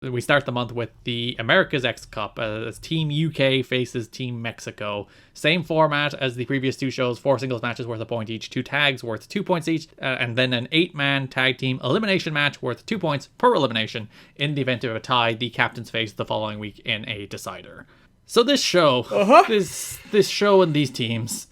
We start the month with the America's X Cup as Team UK faces Team Mexico. Same format as the previous two shows, 4 singles matches worth a point each, 2 tags worth 2 points each, and then an 8-man tag team elimination match worth 2 points per elimination. In the event of a tie, the captains face the following week in a decider. So this show, this show and these teams...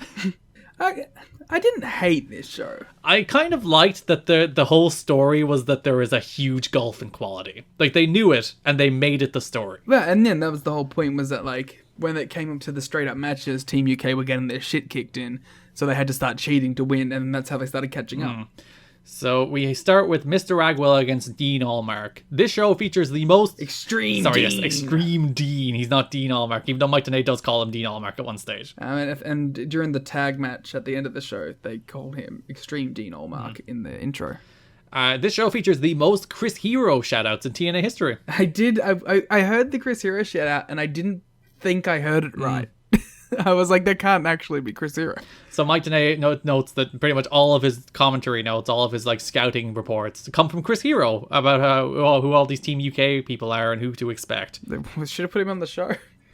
I didn't hate this show. I kind of liked that the whole story was that there is a huge gulf in quality. Like, they knew it, and they made it the story. Yeah, and then that was the whole point, was that, like, when it came up to the straight-up matches, Team UK were getting their shit kicked in, so they had to start cheating to win, and that's how they started catching up. So we start with Mr. Aguila against Dean Allmark. This show features the most... Extreme Dean. He's not Dean Allmark, even though Mike Tenay does call him Dean Allmark at one stage. And during the tag match at the end of the show, they called him Extreme Dean Allmark in the intro. This show features the most Chris Hero shoutouts in TNA history. I heard the Chris Hero shoutout, and I didn't think I heard it right. I was like, that can't actually be Chris Hero. So Mike Tenay notes that pretty much all of his commentary notes, all of his like scouting reports come from Chris Hero about who all these Team UK people are and who to expect. They should have put him on the show.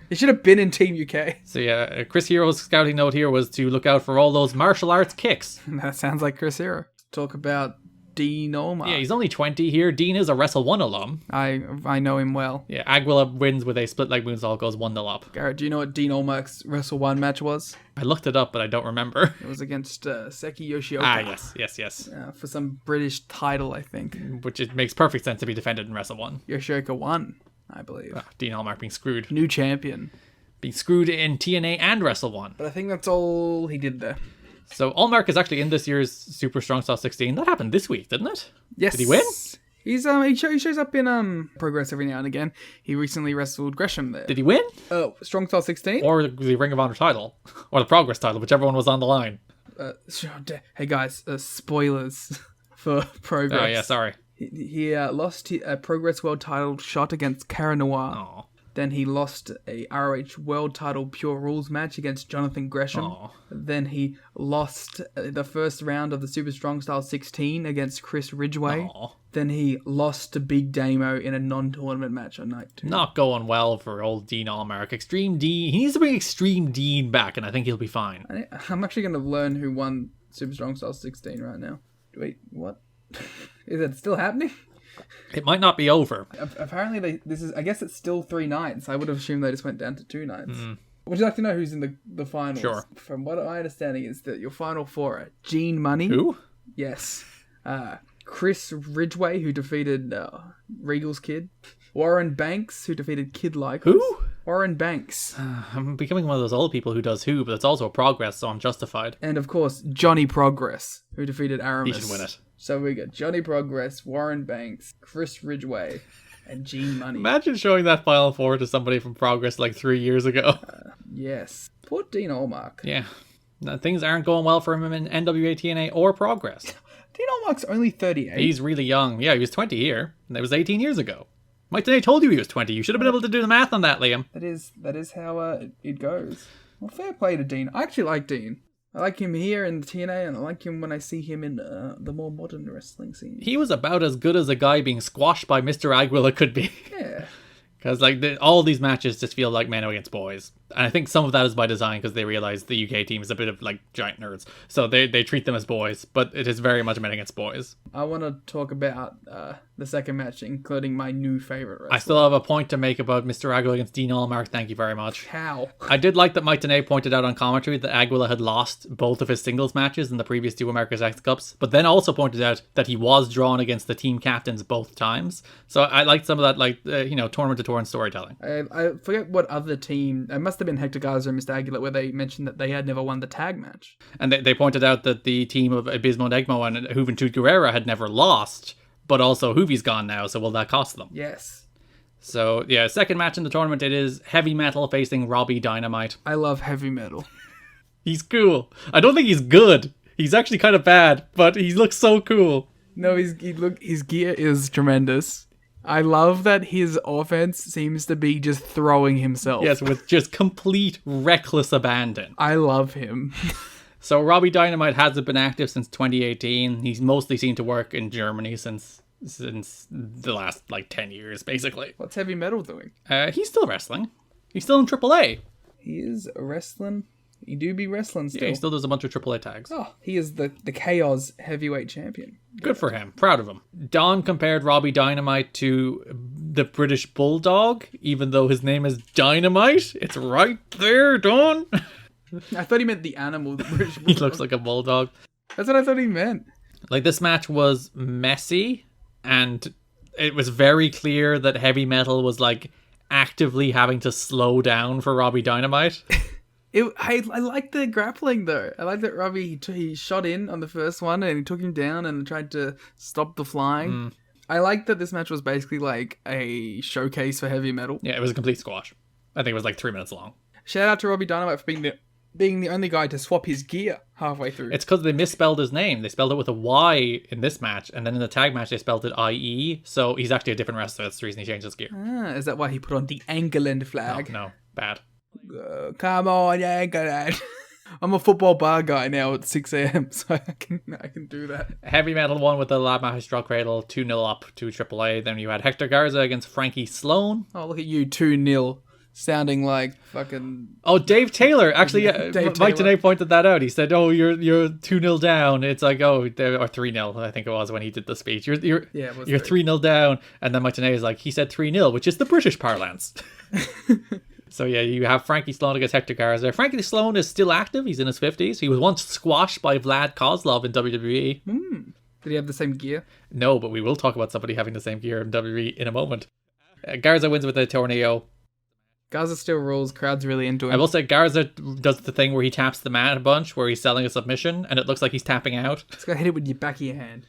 He should have been in Team UK. So yeah, Chris Hero's scouting note here was to look out for all those martial arts kicks. That sounds like Chris Hero. Talk about Dean Allmark. Yeah, he's only 20 here. Dean is a Wrestle 1 alum. I know him well. Yeah, Aguila wins with a split leg moonsault, goes 1-0 up. Garrett, do you know what Dean Allmark's Wrestle 1 match was? I looked it up, but I don't remember. It was against Seki Yoshioka. Yes. For some British title, I think. Which it makes perfect sense to be defended in Wrestle 1. Yoshioka won, I believe. Dean Allmark being screwed. New champion. Being screwed in TNA and Wrestle 1. But I think that's all he did there. So Allmark is actually in this year's Super Strong Style 16. That happened this week, didn't it? Yes. Did he win? He's he shows up in Progress every now and again. He recently wrestled Gresham there. Did he win? Strong Style 16? Or the Ring of Honor title. Or the Progress title, whichever one was on the line. Hey guys, spoilers for Progress. Oh yeah, sorry. He lost a Progress World title shot against Cara Noir. Oh. Then he lost a ROH World Title Pure Rules match against Jonathan Gresham. Oh. Then he lost the first round of the Super Strong Style 16 against Chris Ridgway. Oh. Then he lost to Big Damo in a non-tournament match on night 2. Not going well for old Dean Allmark. Extreme Dean. He needs to bring Extreme Dean back, and I think he'll be fine. I'm actually going to learn who won Super Strong Style 16 right now. Wait, what? Is it still happening? It might not be over. Apparently, I guess it's still 3 nights. I would have assumed they just went down to 2 nights. Would you like to know who's in the finals? Sure. From what my understanding is that your final 4 are Gene Money. Who? Yes. Chris Ridgway, who defeated Regal's kid. Warren Banks, who defeated Kid Lycos. Who? Warren Banks. I'm becoming one of those old people who does who, but it's also a Progress, so I'm justified. And of course, Johnny Progress, who defeated Aramis. He should win it. So we got Johnny Progress, Warren Banks, Chris Ridgway, and Gene Money. Imagine showing that Final 4 to somebody from Progress like 3 years ago. Yes. Poor Dean Allmark. Yeah. No, things aren't going well for him in NWA, TNA, or Progress. Dean Allmark's only 38. He's really young. Yeah, he was 20 here, and that was 18 years ago. Mike Tenay told you he was 20. You should have been able to do the math on that, Liam. That is how it goes. Well, fair play to Dean. I actually like Dean. I like him here in the TNA, and I like him when I see him in the more modern wrestling scene. He was about as good as a guy being squashed by Mr. Aguila could be. Yeah. Because all these matches just feel like men against boys. And I think some of that is by design because they realize the UK team is a bit of like giant nerds. So they treat them as boys, but it is very much men against boys. I want to talk about the second match, including my new favorite wrestler. I still have a point to make about Mr. Aguila against Dean Allmark. Thank you very much. How? I did like that Mike Tenay pointed out on commentary that Aguila had lost both of his singles matches in the previous 2 America's X Cups, but then also pointed out that he was drawn against the team captains both times. So I liked some of that, like, tournament to tournament storytelling. I forget what other team, it must have been Hector Garza and Mr. Aguila, where they mentioned that they had never won the tag match. And they pointed out that the team of Abismo Negmo and Juventud Guerrera had never lost, but also Juvi's gone now, so will that cost them? Yes. So, yeah, second match in the tournament, it is Heavy Metal facing Robbie Dynamite. I love Heavy Metal. He's cool. I don't think he's good. He's actually kind of bad, but he looks so cool. No, his gear is tremendous. I love that his offense seems to be just throwing himself. Yes, with just complete reckless abandon. I love him. So Robbie Dynamite hasn't been active since 2018. He's mostly seen to work in Germany since since the last, 10 years, basically. What's Heavy Metal doing? He's still wrestling. He's still in AAA. He is wrestling. He do be wrestling still. Yeah, he still does a bunch of AAA tags. Oh, he is the Chaos Heavyweight Champion. Good for him. Proud of him. Don compared Robbie Dynamite to the British Bulldog, even though his name is Dynamite. It's right there, Don. I thought he meant the animal, the British He Bulldog. looks like a bulldog. That's what I thought he meant. This match was messy, and it was very clear that Heavy Metal was, actively having to slow down for Robbie Dynamite. I like the grappling though. I like that Robbie he shot in on the first one and he took him down and tried to stop the flying. I like that this match was basically like a showcase for Heavy Metal. Yeah, it was a complete squash. I think it was 3 minutes long. Shout out to Robbie Dynamite for being the only guy to swap his gear halfway through. It's because they misspelled his name. They spelled it with a Y in this match, and then in the tag match they spelled it IE. So he's actually a different wrestler. That's the reason he changed his gear. Is that why he put on the England flag? No, bad. Come on, England. I'm a football bar guy now at 6 a.m, so I can do that. Heavy Metal won with the Lab Master Straw Cradle, 2-0 up to AAA. Then you had Hector Garza against Frankie Sloan. Oh, look at you, 2-0. Sounding like fucking... Oh, Dave Taylor. Actually, Dave Mike Taylor. Tenay pointed that out. He said, you're 2-0 down. It's like, or 3-0, I think it was when he did the speech. You're it was 3-0 down. And then Mike Tenay is like, he said 3-0, which is the British parlance. So yeah, you have Frankie Sloan against Hector Garza. Frankie Sloan is still active. He's in his 50s. He was once squashed by Vlad Kozlov in WWE. Did he have the same gear? No, but we will talk about somebody having the same gear in WWE in a moment. Garza wins with a tornado. Garza still rules. Crowd's really into him. I will say Garza does the thing where he taps the mat a bunch, where he's selling a submission, and it looks like he's tapping out. Just gotta hit it with your back of your hand.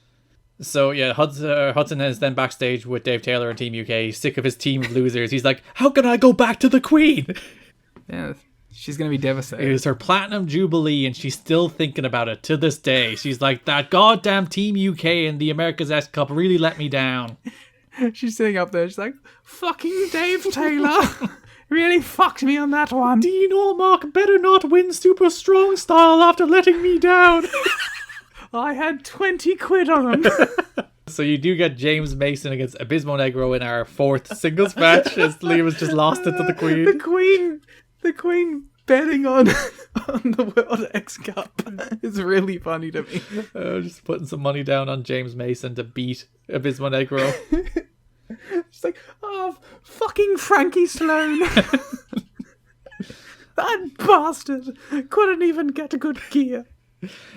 So yeah, Hudson is then backstage with Dave Taylor and Team UK. He's sick of his team of losers. He's like, how can I go back to the Queen? Yeah, she's gonna be devastated. It was her platinum jubilee, and she's still thinking about it to this day. She's like, that goddamn Team UK and the America's X Cup really let me down. She's sitting up there. She's like, fucking Dave Taylor. Really fucked me on that one. Dean Allmark better not win Super Strong Style after letting me down. I had 20 quid on him. So you do get James Mason against Abismo Negro in our fourth singles match, as Liam has just lost it to the Queen. The Queen betting on the World X Cup is really funny to me. Just putting some money down on James Mason to beat Abismo Negro. She's like, oh, fucking Frankie Sloan. That bastard couldn't even get a good gear.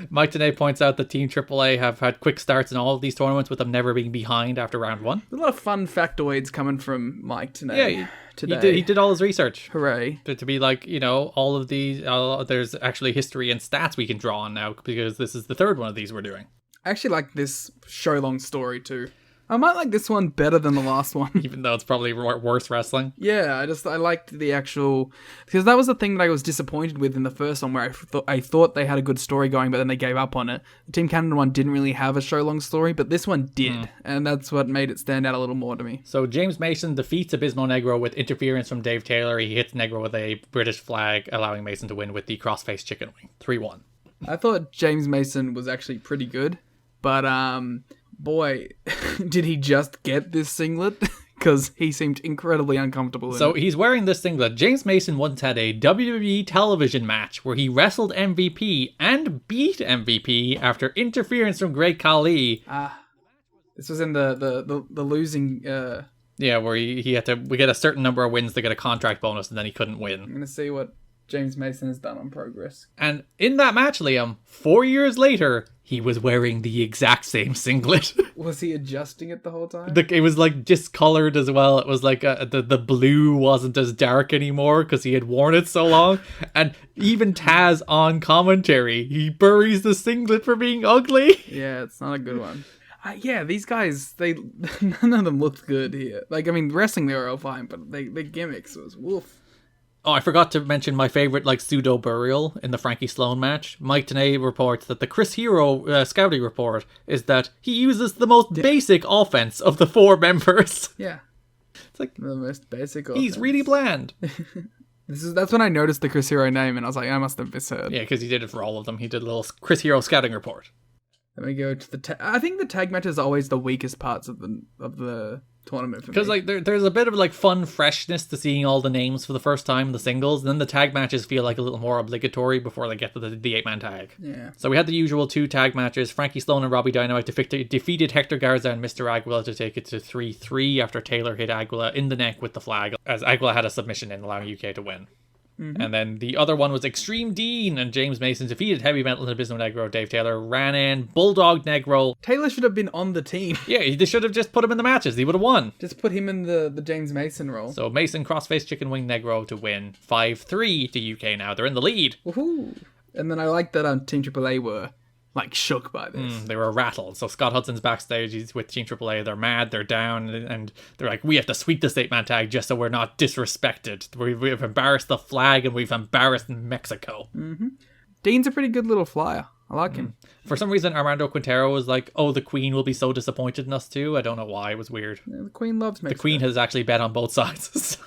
Mike Tenay points out that Team AAA have had quick starts in all of these tournaments with them never being behind after round one. There's a lot of fun factoids coming from Mike today. Yeah, today. he did all his research. Hooray. To be like, all of these, there's actually history and stats we can draw on now, because this is the third one of these we're doing. I actually like this show-long story too. I might like this one better than the last one. Even though it's probably worse wrestling. Yeah, I liked the actual... Because that was the thing that I was disappointed with in the first one, where I thought they had a good story going, but then they gave up on it. The Team Canada one didn't really have a show-long story, but this one did. And that's what made it stand out a little more to me. So James Mason defeats Abismo Negro with interference from Dave Taylor. He hits Negro with a British flag, allowing Mason to win with the crossface chicken wing. 3-1. I thought James Mason was actually pretty good, but boy, did he just get this singlet? Because he seemed incredibly uncomfortable in So it. he's wearing this singlet. James Mason once had a WWE television match where he wrestled MVP and beat MVP after interference from Great Khali. This was in the losing... Yeah, where he had to get a certain number of wins to get a contract bonus, and then he couldn't win. I'm going to see what James Mason has done on Progress. And in that match, Liam, 4 years later, he was wearing the exact same singlet. Was he adjusting it the whole time? It was discolored as well. It was the blue wasn't as dark anymore because he had worn it so long. And even Taz on commentary, he buries the singlet for being ugly. Yeah, it's not a good one. Yeah, these guys, none of them looked good here. Wrestling they were all fine, but the gimmicks was woof. Oh, I forgot to mention my favorite pseudo burial in the Frankie Sloan match. Mike Tenay reports that the Chris Hero scouting report is that he uses the most basic offense of the four members. Yeah, it's like the most basic. He's offense. really bland. That's when I noticed the Chris Hero name, and I was like, I must have misheard. Yeah, because he did it for all of them. He did a little Chris Hero scouting report. Let me go to the I think the tag matches are always the weakest parts of the tournament for me. Because like there's a bit of like fun freshness to seeing all the names for the first time in the singles, and then the tag matches feel like a little more obligatory before they get to the 8-man tag. Yeah. So we had the usual 2 tag matches. Frankie Sloan and Robbie Dynamite defeated Hector Garza and Mr. Aguila to take it to 3-3 after Taylor hit Aguila in the neck with the flag, as Aguila had a submission in, allowing UK to win. And then the other one was Extreme Dean and James Mason defeated Heavy Metal and Abysmal Negro. Dave Taylor ran in, Bulldog Negro. Taylor should have been on the team. Yeah, they should have just put him in the matches. He would have won. Just put him in the James Mason role. So Mason crossface Chicken Wing Negro to win 5-3 to UK now. They're in the lead. Woohoo! And then I like that Team AAA were like shook by this. They were rattled. So Scott Hudson's backstage. He's with Team AAA. They're mad. They're down. And they're like, we have to sweep this 8-man tag just so we're not disrespected. We've embarrassed the flag and we've embarrassed Mexico. Dean's a pretty good little flyer. I like him. For some reason, Armando Quintero was like, oh, the Queen will be so disappointed in us too. I don't know why. It was weird. Yeah, the Queen loves Mexico. The Queen has actually bet on both sides.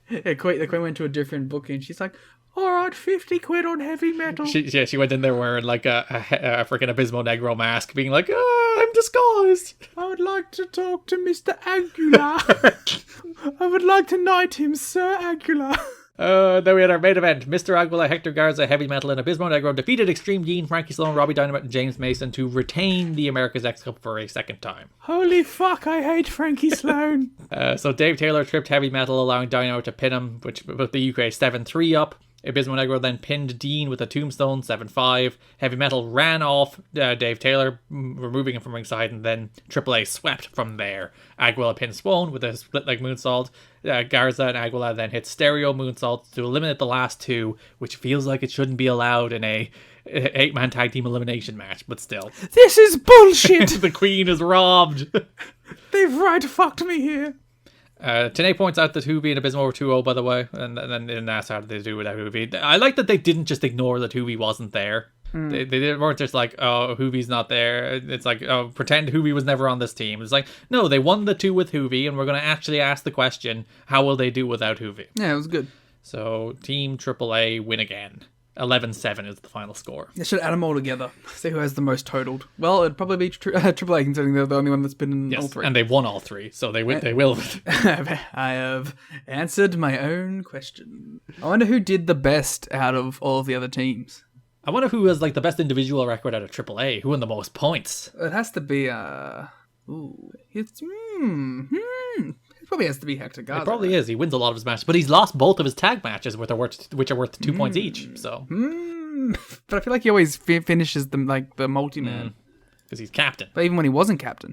Yeah, the Queen went to a different booking. She's like, all right, 50 quid on Heavy Metal. She went in there wearing like a freaking Abysmal Negro mask, being like, I'm disguised. I would like to talk to Mr. Aguilar. I would like to knight him, Sir Aguilar. Then we had our main event. Mr. Aguila, Hector Garza, Heavy Metal, and Abysmal Negro defeated Extreme Dean, Frankie Sloan, Robbie Dynamite, and James Mason to retain the America's X Cup for a second time. Holy fuck, I hate Frankie Sloan. So Dave Taylor tripped Heavy Metal, allowing Dynamite to pin him, which put the UK 7-3 up. Abysmal Negro then pinned Dean with a tombstone, 7-5. Heavy Metal ran off Dave Taylor, removing him from ringside, and then AAA swept from there. Aguila pinned Swoan with a split leg moonsault. Garza and Aguila then hit stereo moonsaults to eliminate the last 2, which feels like it shouldn't be allowed in a 8-man tag team elimination match, but still. This is bullshit. The Queen is robbed. They've right fucked me here. Tenay points out that Hoovy and Abysmal were 2-0, by the way, and then that's how they do without Hoovy. I like that they didn't just ignore that Hoovy wasn't there. They weren't just like, oh, Hoovy's not there. It's like, oh, pretend Hoovy was never on this team. It's like, no, they won the 2 with Hoovy, and we're going to actually ask the question, how will they do without Hoovy? Yeah, it was good. So Team AAA win again. 11-7 is the final score. They should add them all together. See who has the most totaled. Well, it'd probably be AAA, considering they're the only one that's been in all 3. And they've won all 3, so they will. I have answered my own question. I wonder who did the best out of all of the other teams. I wonder who has like the best individual record out of AAA. Who won the most points? It has to be it probably has to be Hector Garza. It probably is. He wins a lot of his matches, but he's lost both of his tag matches, which are worth 2 points each. So, but I feel like he always finishes them like the multi-man because he's captain. But even when he wasn't captain.